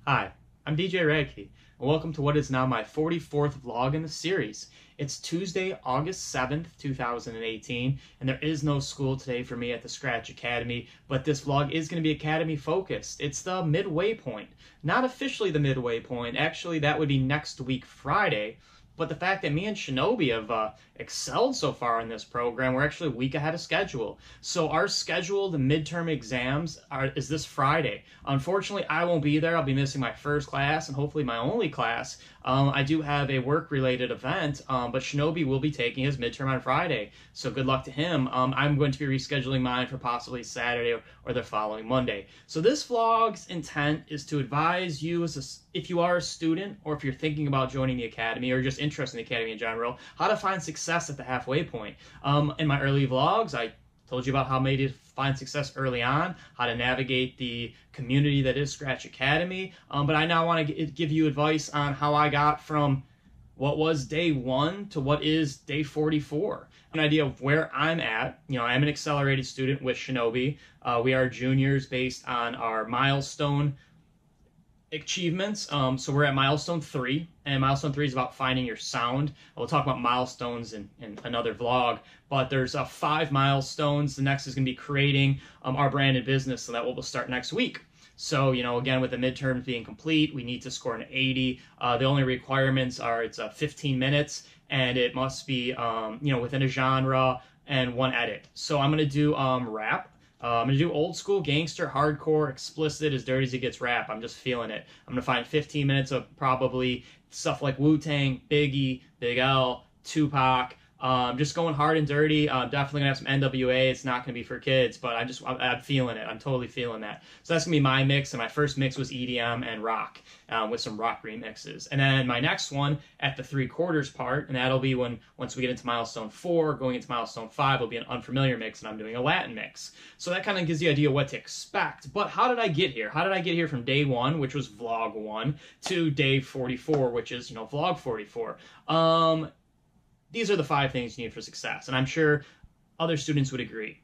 Hi, I'm DJ Rad Key, and welcome to what is now my 44th vlog in the series. It's Tuesday, August 7th, 2018, and there is no school today for me at the Scratch Academy, but this vlog is going to be Academy focused. It's the midway point. Not officially the midway point, actually that would be next week Friday, but the fact that me and Shinobi have excelled so far in this program, we're actually a week ahead of schedule. So our scheduled midterm exams is this Friday. Unfortunately, I won't be there. I'll be missing my first class and hopefully my only class. I do have a work-related event, but Shinobi will be taking his midterm on Friday. So good luck to him. I'm going to be rescheduling mine for possibly Saturday or the following Monday. So this vlog's intent is to advise you if you are a student or if you're thinking about joining the academy or just interested in the academy in general, how to find success at the halfway point. In my early vlogs, I told you about how maybe to find success early on, how to navigate the community that is Scratch Academy, but I now want to give you advice on how I got from what was day 1 to what is day 44. An idea of where I'm at. I'm an accelerated student with Shinobi. We are juniors based on our milestone achievements. So we're at milestone 3, and milestone 3 is about finding your sound. We'll talk about milestones in another vlog, but there's 5 milestones. The next is going to be creating our branded business, so that will start next week. So, again, with the midterms being complete, we need to score an 80. The only requirements are it's 15 minutes, and it must be, within a genre and 1 edit. So I'm going to do rap. I'm going to do old school, gangster, hardcore, explicit, as dirty as it gets rap. I'm just feeling it. I'm going to find 15 minutes of probably stuff like Wu-Tang, Biggie, Big L, Tupac. Just going hard and dirty. Definitely going to have some NWA. It's not going to be for kids, but I'm feeling it. I'm totally feeling that. So that's going to be my mix, and my first mix was EDM and rock with some rock remixes. And then my next one at the 3/4 part, and that'll be once we get into milestone 4, going into milestone 5, will be an unfamiliar mix, and I'm doing a Latin mix. So that kind of gives you an idea what to expect. But how did I get here? How did I get here from day 1, which was vlog 1, to day 44, which is, vlog 44? These are the 5 things you need for success, and I'm sure other students would agree.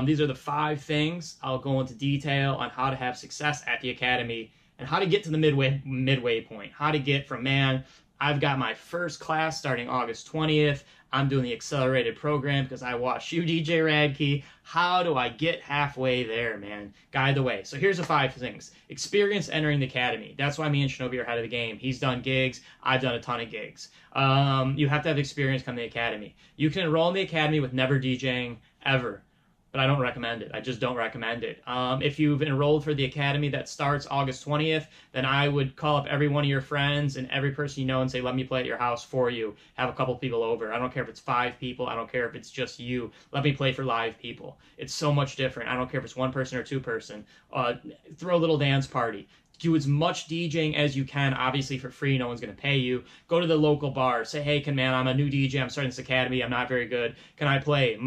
These are the 5 things. I'll go into detail on how to have success at the academy and how to get to the midway point. How to get from, man, I've got my first class starting August 20th. I'm doing the accelerated program because I watched you, DJ Rad Key. How do I get halfway there, man? Guide the way. So here's the 5 things. Experience entering the academy. That's why me and Shinobi are ahead of the game. He's done gigs. I've done a ton of gigs. You have to have experience come to the academy. You can enroll in the academy with never DJing ever, but I don't recommend it. I just don't recommend it. If you've enrolled for the academy that starts August 20th, then I would call up every one of your friends and every person you know and say, let me play at your house for you. Have a couple people over. I don't care if it's 5 people. I don't care if it's just you. Let me play for live people. It's so much different. I don't care if it's 1 person or 2 person. Throw a little dance party. Do as much DJing as you can, obviously for free. No one's going to pay you. Go to the local bar. Say, hey, man, I'm a new DJ. I'm starting this academy. I'm not very good. Can I play?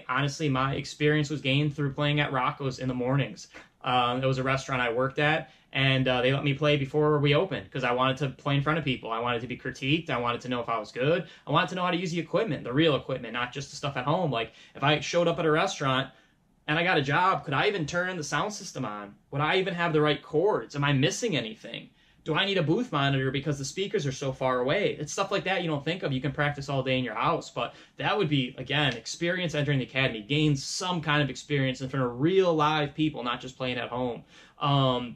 Honestly, my experience was gained through playing at Rocco's in the mornings. It was a restaurant I worked at, and they let me play before we opened because I wanted to play in front of people. I wanted to be critiqued. I wanted to know if I was good. I wanted to know how to use the equipment, the real equipment, not just the stuff at home. Like, if I showed up at a restaurant and I got a job, could I even turn the sound system on? Would I even have the right chords? Am I missing anything? Do I need a booth monitor because the speakers are so far away? It's stuff like that you don't think of. You can practice all day in your house, but that would be, again, experience entering the academy. Gain some kind of experience in front of real live people, not just playing at home.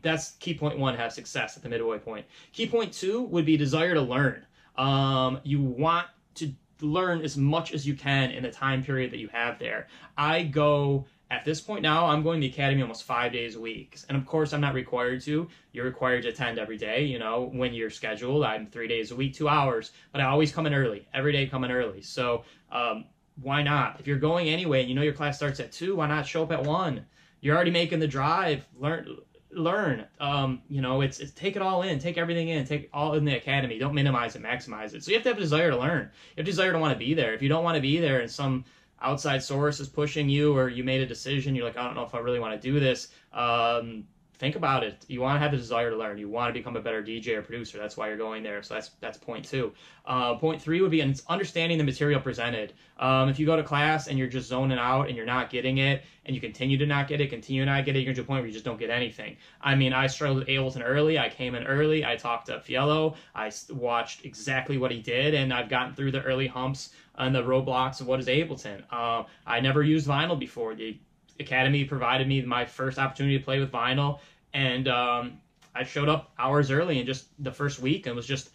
That's key point 1, have success at the midway point. Key point 2 would be desire to learn. You want to learn as much as you can in the time period that you have there. At this point now, I'm going to the academy almost 5 days a week. And of course, I'm not required to. You're required to attend every day, when you're scheduled. I'm 3 days a week, 2 hours. But I always come in early. Every day come in early. So why not? If you're going anyway and you know your class starts at 2, why not show up at 1? You're already making the drive. Learn. It's take it all in. Take everything in. Take all in the academy. Don't minimize it, maximize it. So you have to have a desire to learn. You have a desire to want to be there. If you don't want to be there and some outside source is pushing you, or you made a decision, you're like, I don't know if I really want to do this, think about it. You want to have the desire to learn. You want to become a better DJ or producer. That's why you're going there. So that's point 2. Point 3 would be understanding the material presented. If you go to class and you're just zoning out and you're not getting it, and you continue to not get it, you're going to a point where you just don't get anything. I mean, I struggled with Ableton early. I came in early. I talked to Fiello. I watched exactly what he did, and I've gotten through the early humps and the roadblocks of what is Ableton. I never used vinyl before. The Academy provided me my first opportunity to play with vinyl, and I showed up hours early in just the first week and was just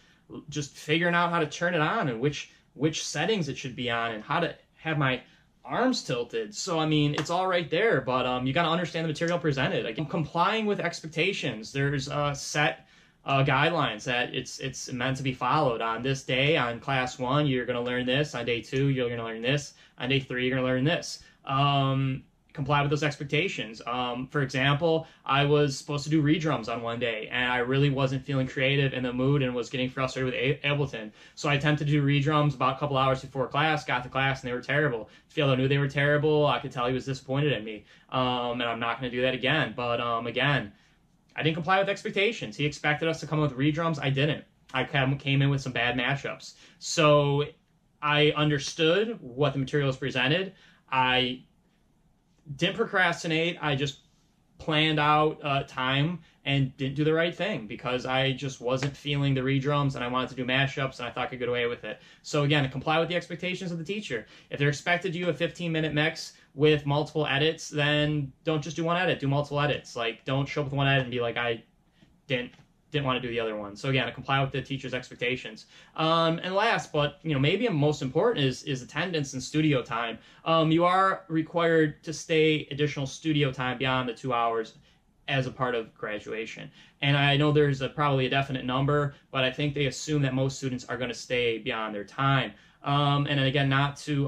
figuring out how to turn it on and which settings it should be on and how to have my arms tilted. So I mean, it's all right there, but you got to understand the material presented. Like, complying with expectations. There's set guidelines that it's meant to be followed. On this day, on class 1, you're going to learn this. On day 2, you're going to learn this. On day 3, you're going to learn this. Comply with those expectations. For example, I was supposed to do redrums on one day, and I really wasn't feeling creative in the mood and was getting frustrated with Ableton. So I attempted to do redrums about a couple hours before class, got to class, and they were terrible. Fiello knew they were terrible. I could tell he was disappointed in me, and I'm not going to do that again. But again, I didn't comply with expectations. He expected us to come up with redrums. I didn't. I came in with some bad matchups. So I understood what the material was presented. I didn't procrastinate. I just planned out time and didn't do the right thing because I just wasn't feeling the redrums and I wanted to do mashups and I thought I could get away with it. So again, comply with the expectations of the teacher. If they're expected to do a 15-minute mix with multiple edits, then don't just do one edit, do multiple edits. Like, don't show up with one edit and be like, I didn't want to do the other one. So again, comply with the teacher's expectations. And last, but maybe most important is attendance and studio time. You are required to stay additional studio time beyond the 2 hours as a part of graduation. And I know there's probably a definite number, but I think they assume that most students are going to stay beyond their time. And again, not to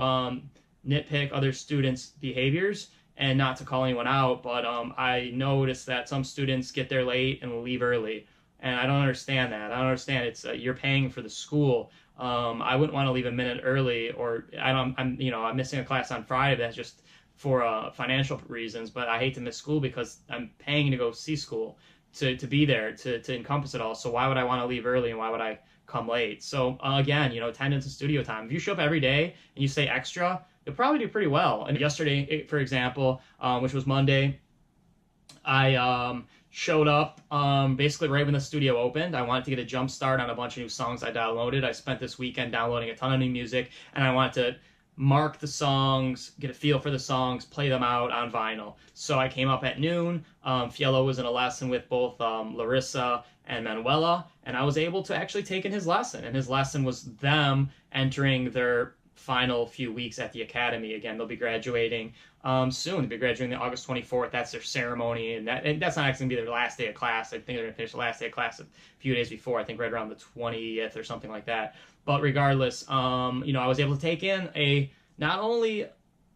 nitpick other students' behaviors and not to call anyone out, but I noticed that some students get there late and leave early. And I don't understand that. I don't understand. It's you're paying for the school. I wouldn't want to leave a minute early, or I'm missing a class on Friday. That's just for financial reasons. But I hate to miss school because I'm paying to go see school, to be there, to encompass it all. So why would I want to leave early and why would I come late? So again, attendance and studio time. If you show up every day and you stay extra, you'll probably do pretty well. And yesterday, for example, which was Monday, I showed up basically right when the studio opened. I wanted to get a jump start on a bunch of new songs I downloaded. I spent this weekend downloading a ton of new music, and I wanted to mark the songs, get a feel for the songs, play them out on vinyl. So I came up at noon. Fiello was in a lesson with both Larissa and Manuela, and I was able to actually take in his lesson. And his lesson was them entering their final few weeks at the academy. Again, they'll be graduating soon. They'll be graduating on August 24th. That's their ceremony, and that's not actually going to be their last day of class. I think they're going to finish the last day of class a few days before. I think right around the 20th or something like that. But regardless, I was able to take in not only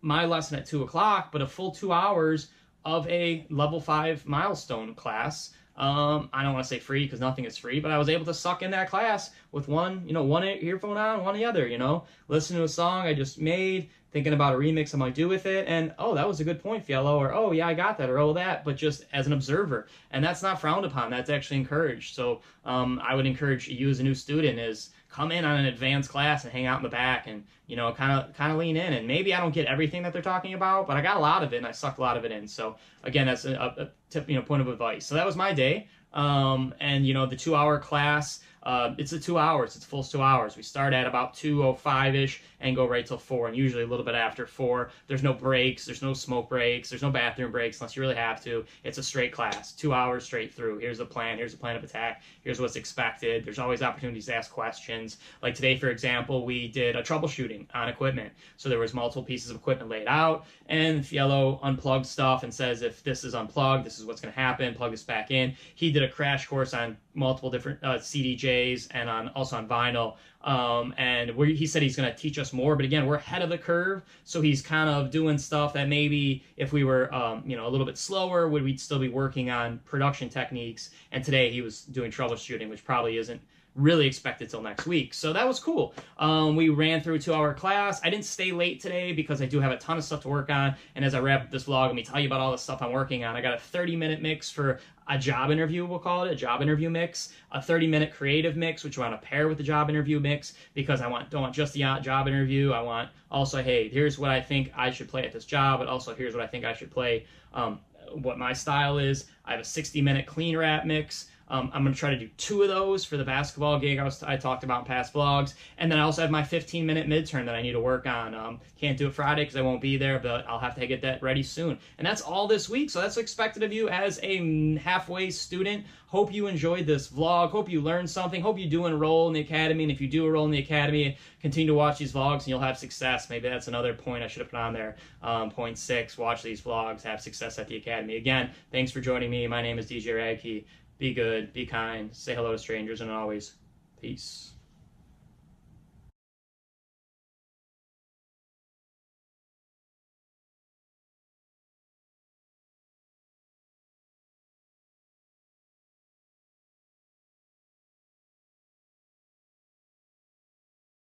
my lesson at 2 o'clock, but a full 2 hours of a level 5 milestone class. I don't want to say free because nothing is free, but I was able to suck in that class with one earphone on, one the other, listen to a song I just made, thinking about a remix I might do with it, and oh, that was a good point, Fiello, or oh yeah, I got that, or oh that, but just as an observer, and that's not frowned upon. That's actually encouraged. So I would encourage you as a new student is come in on an advanced class and hang out in the back and kind of lean in, and maybe I don't get everything that they're talking about, but I got a lot of it and I sucked a lot of it in. So again, that's a tip, point of advice. So that was my day. And the 2 hour class, it's 2 hours. It's full 2 hours. We start at about 2:05ish and go right till 4, and usually a little bit after 4. There's no breaks. There's no smoke breaks. There's no bathroom breaks unless you really have to. It's a straight class, 2 hours straight through. Here's the plan. Here's the plan of attack. Here's what's expected. There's always opportunities to ask questions. Like today, for example, we did a troubleshooting on equipment. So there was multiple pieces of equipment laid out, and Fiello unplugged stuff and says, if this is unplugged, this is what's going to happen. Plug this back in. He did a crash course on multiple different CDJs and also on vinyl. And he said he's going to teach us more, but again, we're ahead of the curve. So he's kind of doing stuff that maybe if we were, a little bit slower, we'd still be working on production techniques. And today he was doing troubleshooting, which probably isn't really expect it till next week. So that was cool. We ran through a 2-hour class. I didn't stay late today because I do have a ton of stuff to work on. And as I wrap up this vlog, let me tell you about all the stuff I'm working on. I got a 30-minute mix for a job interview, we'll call it, a job interview mix, a 30-minute creative mix, which I want to pair with the job interview mix because I don't want just the job interview. I want also, hey, here's what I think I should play at this job, but also here's what I think I should play, what my style is. I have a 60-minute clean rap mix. I'm going to try to do 2 of those for the basketball gig I talked about in past vlogs. And then I also have my 15-minute midterm that I need to work on. Can't do it Friday because I won't be there, but I'll have to get that ready soon. And that's all this week, so that's expected of you as a halfway student. Hope you enjoyed this vlog. Hope you learned something. Hope you do enroll in the academy. And if you do enroll in the academy, continue to watch these vlogs and you'll have success. Maybe that's another point I should have put on there. Point 6, watch these vlogs, have success at the academy. Again, thanks for joining me. My name is DJ Rad Key. Be good, be kind, say hello to strangers, and always, peace.